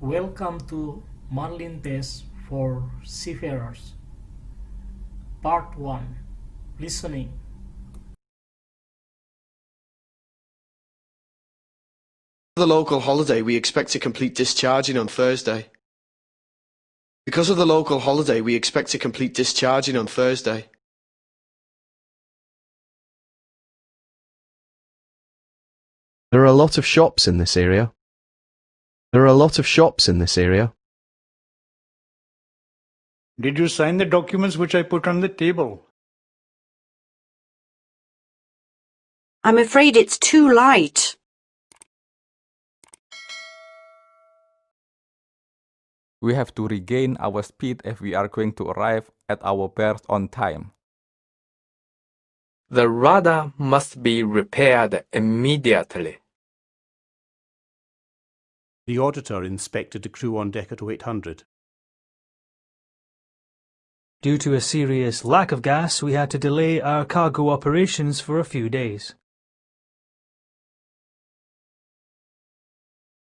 Welcome to Marlin test for seafarers. Part 1. Listening. The local holiday, we expect to complete discharging on Thursday. Because of the local holiday, we expect to complete discharging on Thursday. There are a lot of shops in this area. There are a lot of shops in this area. Did you sign the documents which I put on the table? I'm afraid it's too light. We have to regain our speed if we are going to arrive at our berth on time. The rudder must be repaired immediately. The auditor inspected the crew on deck at 0800. Due to a serious lack of gas, we had to delay our cargo operations for a few days.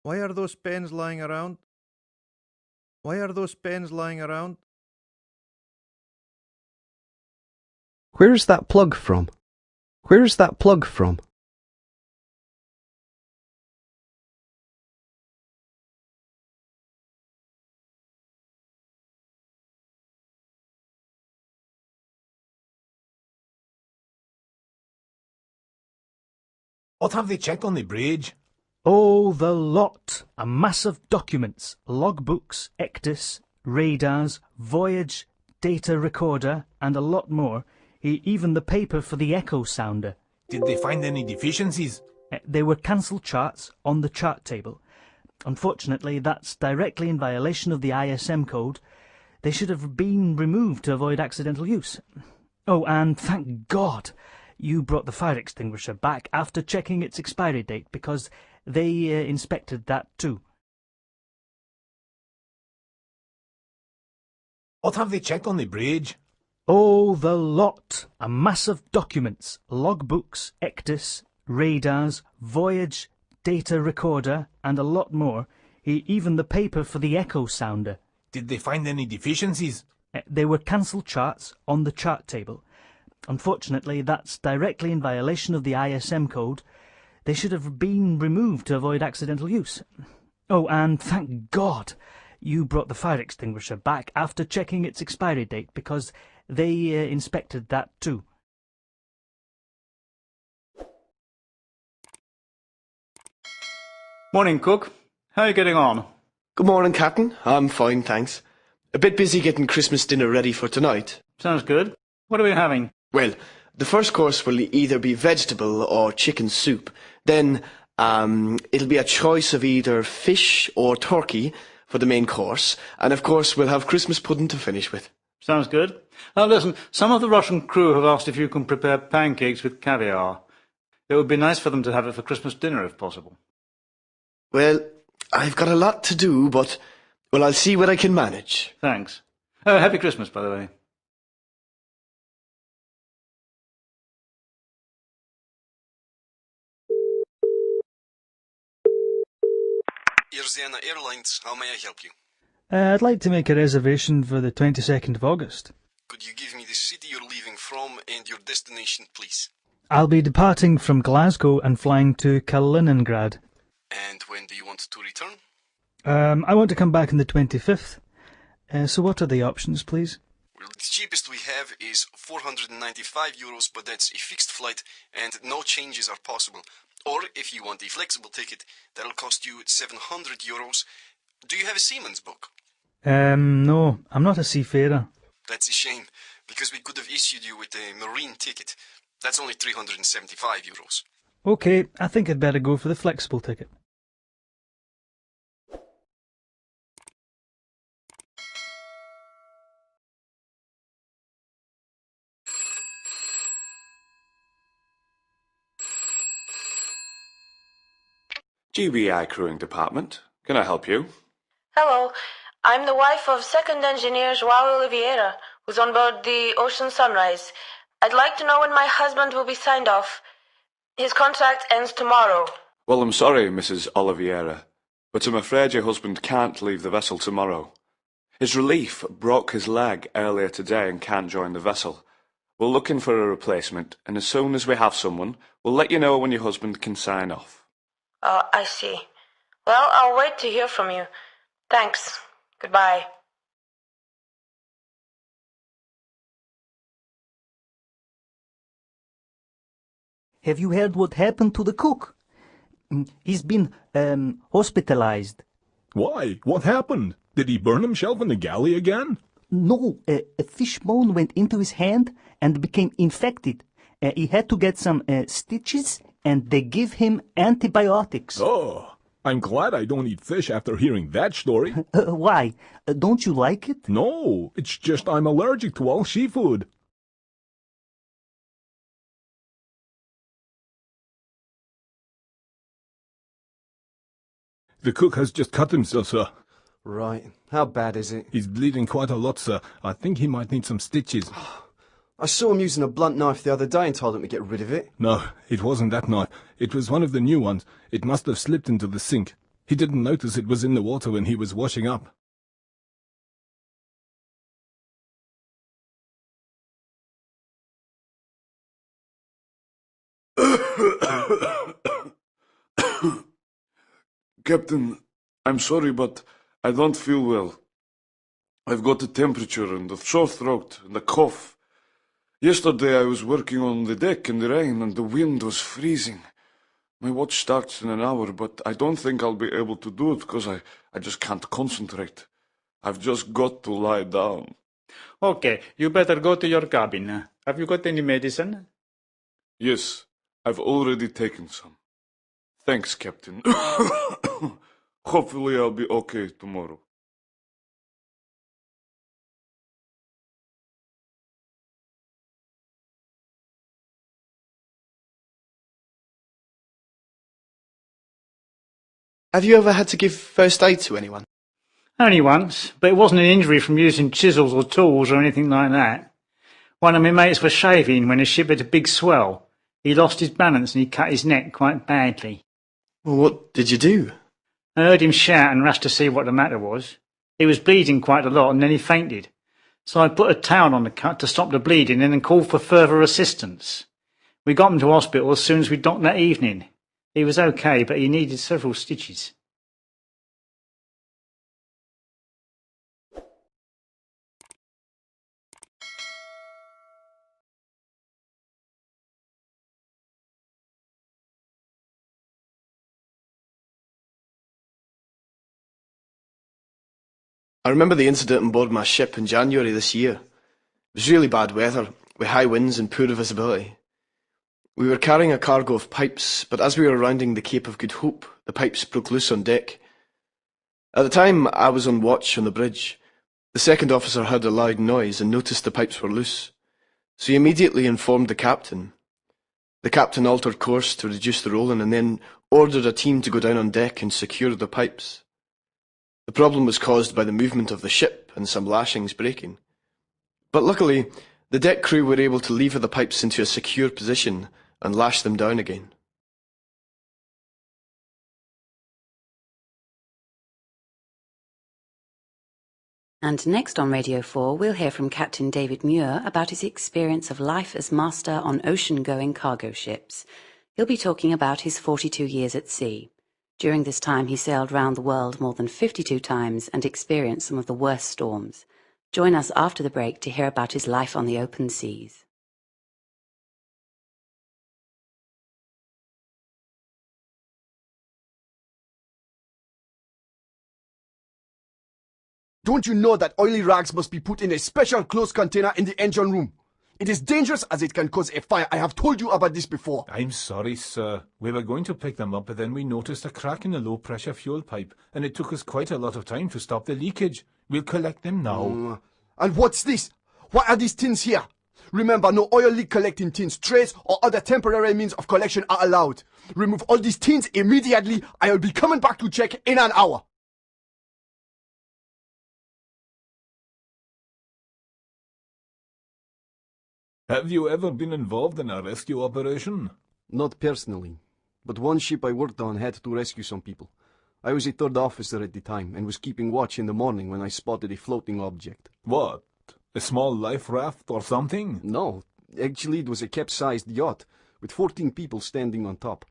Why are those pens lying around? Why are those pens lying around? Where is that plug from? Where is that plug from? What have they checked on the bridge? Oh, the lot! A mass of documents, logbooks, ectis, radars, voyage, data recorder, and a lot more. Even the paper for the echo sounder. Did they find any deficiencies? They were cancelled charts on the chart table. Unfortunately, that's directly in violation of the ISM code. They should have been removed to avoid accidental use. Oh, and thank God you brought the fire extinguisher back after checking its expiry date, because they inspected that too. What have they checked on the bridge? Oh, the lot! A mass of documents, logbooks, ectis, radars, voyage, data recorder, and a lot more. Even the paper for the echo sounder. Did they find any deficiencies? They were cancelled charts on the chart table. Unfortunately, that's directly in violation of the ISM code. They should have been removed to avoid accidental use. Oh, and thank God you brought the fire extinguisher back after checking its expiry date, because they inspected that too. Morning, Cook. How are you getting on? Good morning, Captain. I'm fine, thanks. A bit busy getting Christmas dinner ready for tonight. Sounds good. What are we having? Well, the first course will either be vegetable or chicken soup. Then it'll be a choice of either fish or turkey for the main course. And of course, we'll have Christmas pudding to finish with. Sounds good. Now listen, some of the Russian crew have asked if you can prepare pancakes with caviar. It would be nice for them to have it for Christmas dinner if possible. Well, I've got a lot to do, but, well, I'll see what I can manage. Thanks. Oh, Happy Christmas, by the way. Irzana Airlines, how may I help you? I'd like to make a reservation for the 22nd of August. Could you give me the city you're leaving from and your destination, please? I'll be departing from Glasgow and flying to Kaliningrad. And when do you want to return? I want to come back on the 25th. So what are the options, please? Well, the cheapest we have is €495, but that's a fixed flight and no changes are possible. Or if you want a flexible ticket, that'll cost you €700. Do you have a Siemens book? No, I'm not a seafarer. That's a shame, because we could have issued you with a marine ticket. That's only €375. Okay, I think I'd better go for the flexible ticket. GBI Crewing Department. Can I help you? Hello, I'm the wife of Second Engineer João Oliveira, who's on board the Ocean Sunrise. I'd like to know when my husband will be signed off. His contract ends tomorrow. Well, I'm sorry, Mrs. Oliveira. but I'm afraid your husband can't leave the vessel tomorrow. His relief broke his leg earlier today and can't join the vessel. We're looking for a replacement, and as soon as we have someone, we'll let you know when your husband can sign off. Oh, I see. Well, I'll wait to hear from you. Thanks. Goodbye. Have you heard what happened to the cook? He's been, hospitalized. Why? What happened? Did he burn himself in the galley again? No, a fish bone went into his hand and became infected. He had to get some stitches, and they give him antibiotics. Oh, I'm glad I don't eat fish after hearing that story. Why? Don't you like it? No, it's just I'm allergic to all seafood. The cook has just cut himself, sir. Right. How bad is it? He's bleeding quite a lot, sir. I think he might need some stitches. I saw him using a blunt knife the other day and told him to get rid of it. No, it wasn't that knife. It was one of the new ones. It must have slipped into the sink. He didn't notice it was in the water when he was washing up. Captain, I'm sorry, but I don't feel well. I've got a temperature and a sore throat and a cough. Yesterday I was working on the deck in the rain and the wind was freezing. My watch starts in an hour, but I don't think I'll be able to do it because I just can't concentrate. I've just got to lie down. Okay, you better go to your cabin. Have you got any medicine? Yes, I've already taken some. Thanks, Captain. Hopefully I'll be okay tomorrow. Have you ever had to give first aid to anyone? Only once, but it wasn't an injury from using chisels or tools or anything like that. One of my mates was shaving when his ship had a big swell. He lost his balance and he cut his neck quite badly. Well, what did you do? I heard him shout and rushed to see what the matter was. He was bleeding quite a lot and then he fainted. So I put a towel on the cut to stop the bleeding and then called for further assistance. We got him to hospital as soon as we docked that evening. He was okay, but he needed several stitches. I remember the incident on board my ship in January this year. It was really bad weather, with high winds and poor visibility. We were carrying a cargo of pipes, but as we were rounding the Cape of Good Hope, the pipes broke loose on deck. At the time, I was on watch on the bridge. The second officer heard a loud noise and noticed the pipes were loose, so he immediately informed the captain. The captain altered course to reduce the rolling and then ordered a team to go down on deck and secure the pipes. The problem was caused by the movement of the ship and some lashings breaking. But luckily, the deck crew were able to lever the pipes into a secure position and lash them down again. And next on Radio 4, we'll hear from Captain David Muir about his experience of life as master on ocean-going cargo ships. He'll be talking about his 42 years at sea. During this time, he sailed round the world more than 52 times and experienced some of the worst storms. Join us after the break to hear about his life on the open seas. Don't you know that oily rags must be put in a special closed container in the engine room? It is dangerous as it can cause a fire. I have told you about this before. I'm sorry, sir. We were going to pick them up, but then we noticed a crack in the low-pressure fuel pipe, and it took us quite a lot of time to stop the leakage. We'll collect them now. And what's this? Why are these tins here? Remember, no oil leak collecting tins, trays, or other temporary means of collection are allowed. Remove all these tins immediately. I will be coming back to check in an hour. Have you ever been involved in a rescue operation? Not personally, but one ship I worked on had to rescue some people. I was a third officer at the time and was keeping watch in the morning when I spotted a floating object. What? A small life raft or something? No, actually it was a capsized yacht with 14 people standing on top.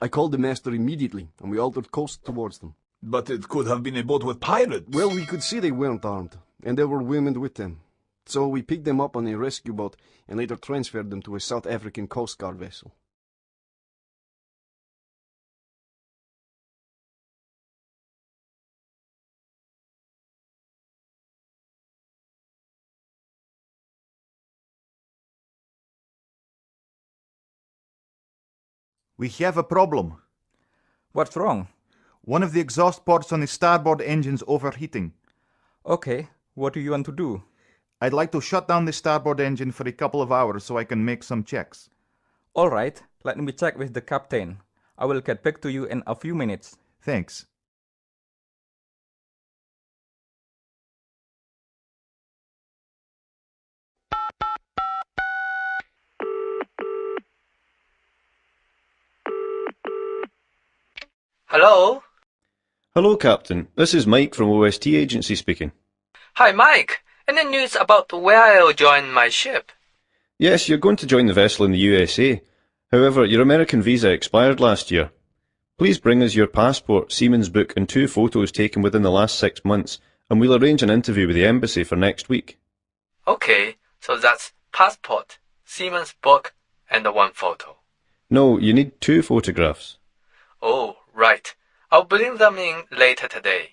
I called the master immediately and we altered coast towards them. But it could have been a boat with pirates. Well, we could see they weren't armed, and there were women with them. So we picked them up on a rescue boat and later transferred them to a South African Coast Guard vessel. We have a problem. What's wrong? One of the exhaust ports on the starboard engine's overheating. Okay, what do you want to do? I'd like to shut down the starboard engine for a couple of hours so I can make some checks. All right, let me check with the captain. I will get back to you in a few minutes. Thanks. Hello? Hello, Captain. This is Mike from OST Agency speaking. Hi, Mike. Any news about where I'll join my ship? Yes, you're going to join the vessel in the USA. However, your American visa expired last year. Please bring us your passport, seaman's book and 2 photos taken within the last 6 months, and we'll arrange an interview with the embassy for next week. Okay, so that's passport, seaman's book, and 1 photo. No, you need 2 photographs. Oh, right. I'll bring them in later today.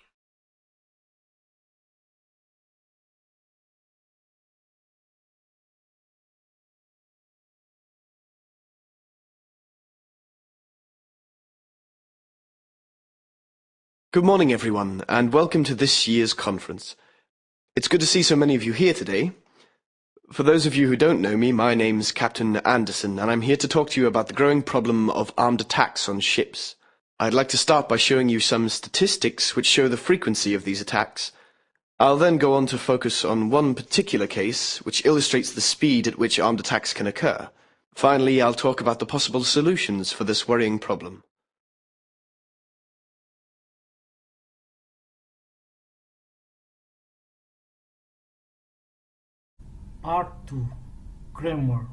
Good morning, everyone, and welcome to this year's conference. It's good to see so many of you here today. For those of you who don't know me, my name's Captain Anderson, and I'm here to talk to you about the growing problem of armed attacks on ships. I'd like to start by showing you some statistics which show the frequency of these attacks. I'll then go on to focus on one particular case which illustrates the speed at which armed attacks can occur. Finally, I'll talk about the possible solutions for this worrying problem. Part 2. Grammar.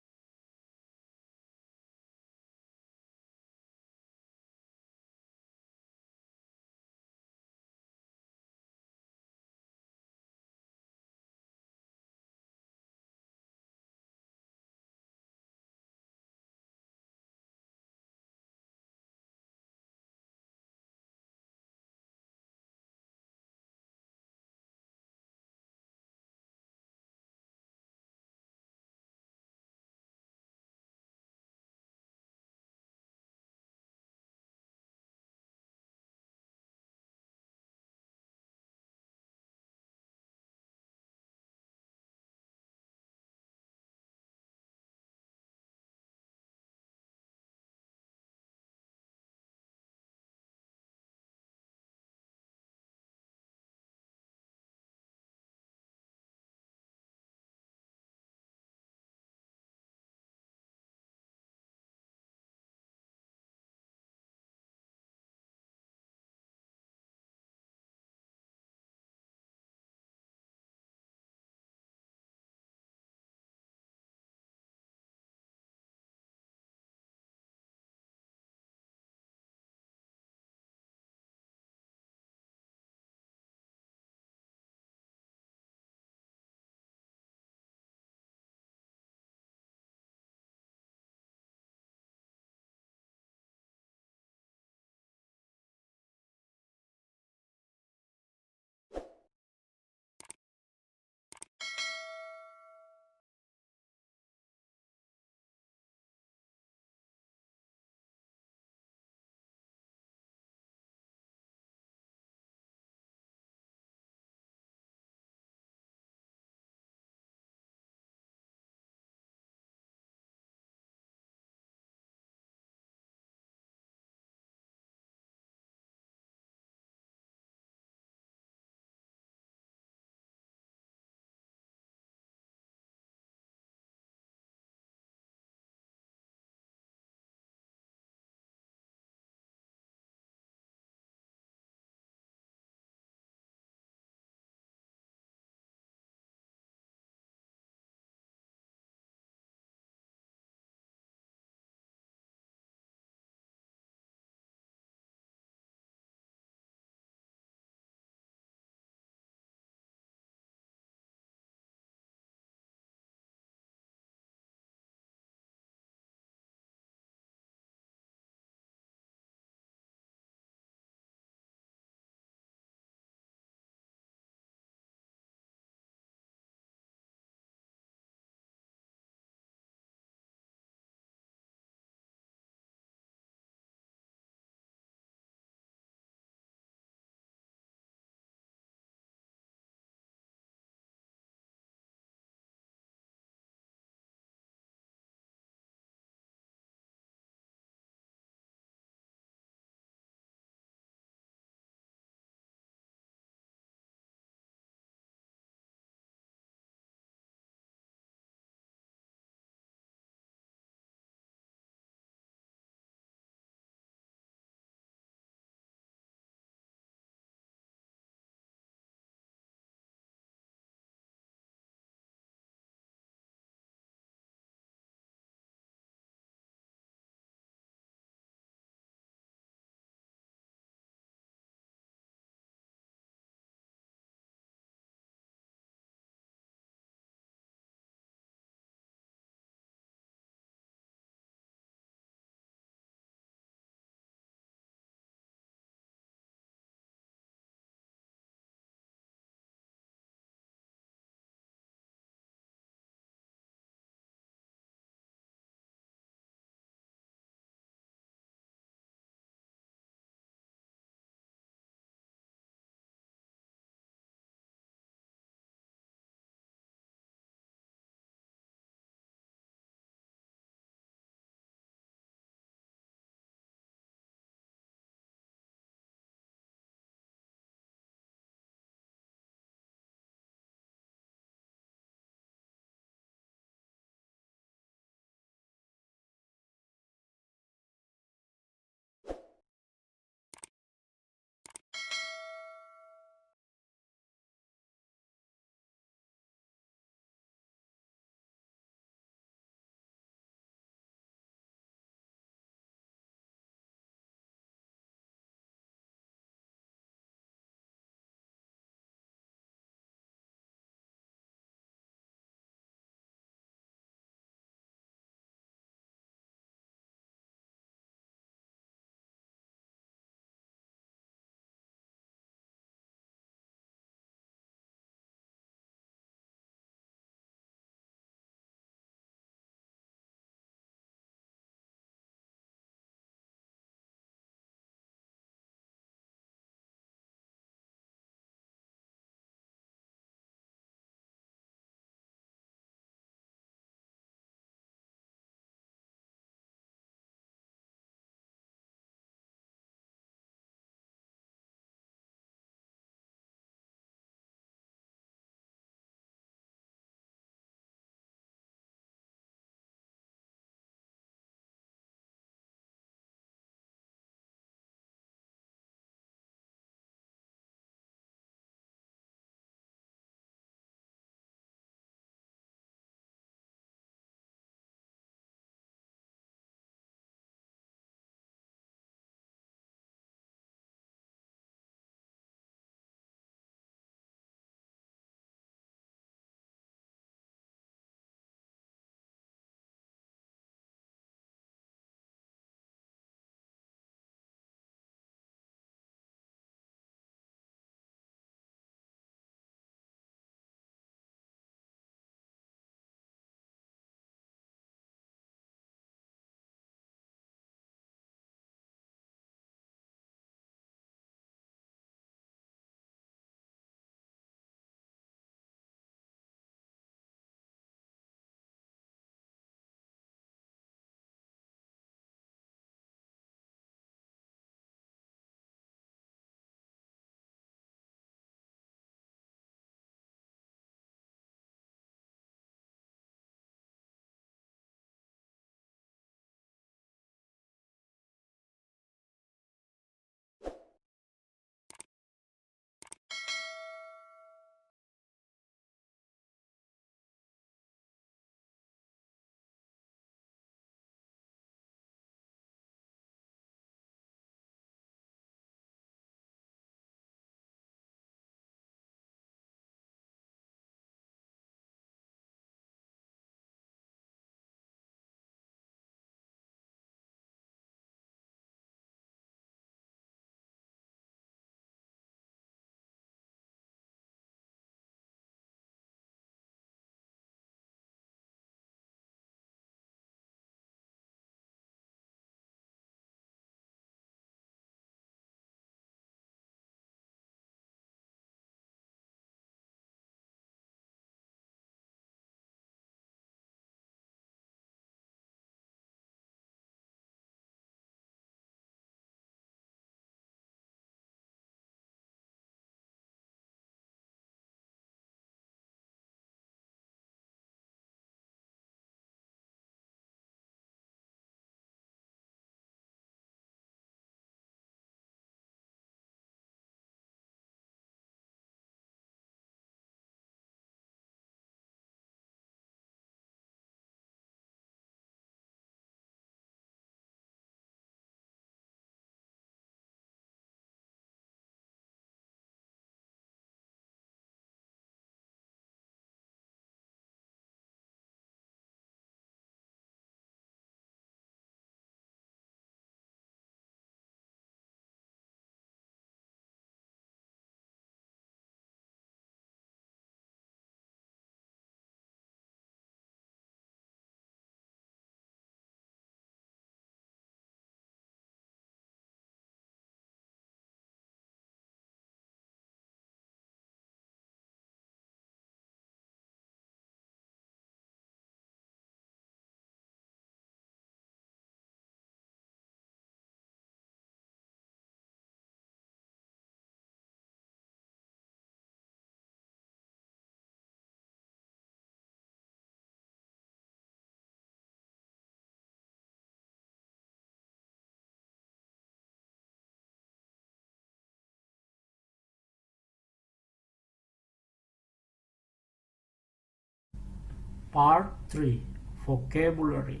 Part 3 Vocabulary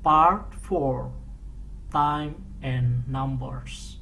Part 4. Time and Numbers.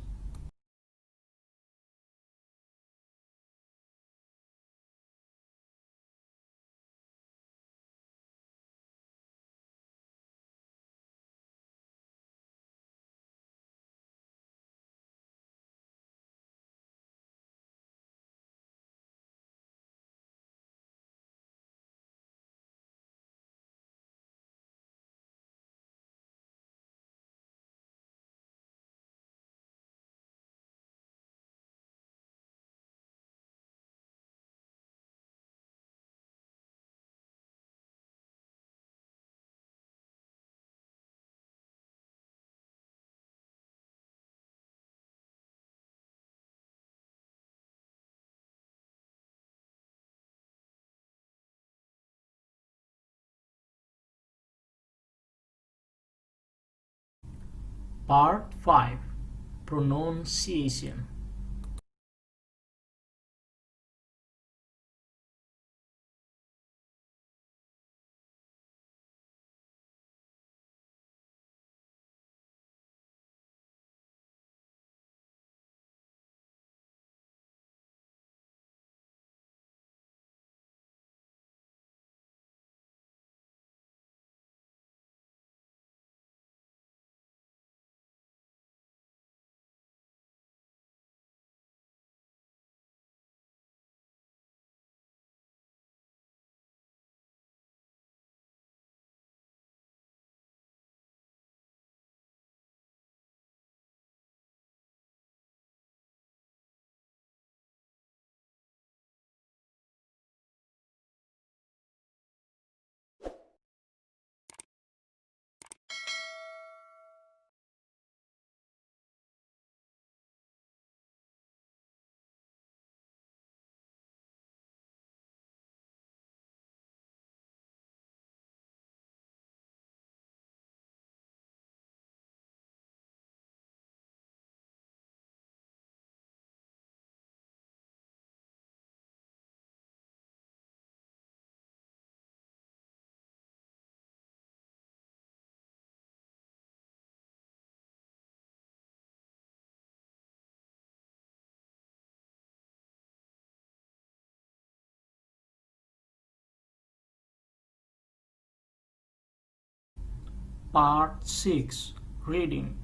Part 5. Pronunciation. Part 6. Reading.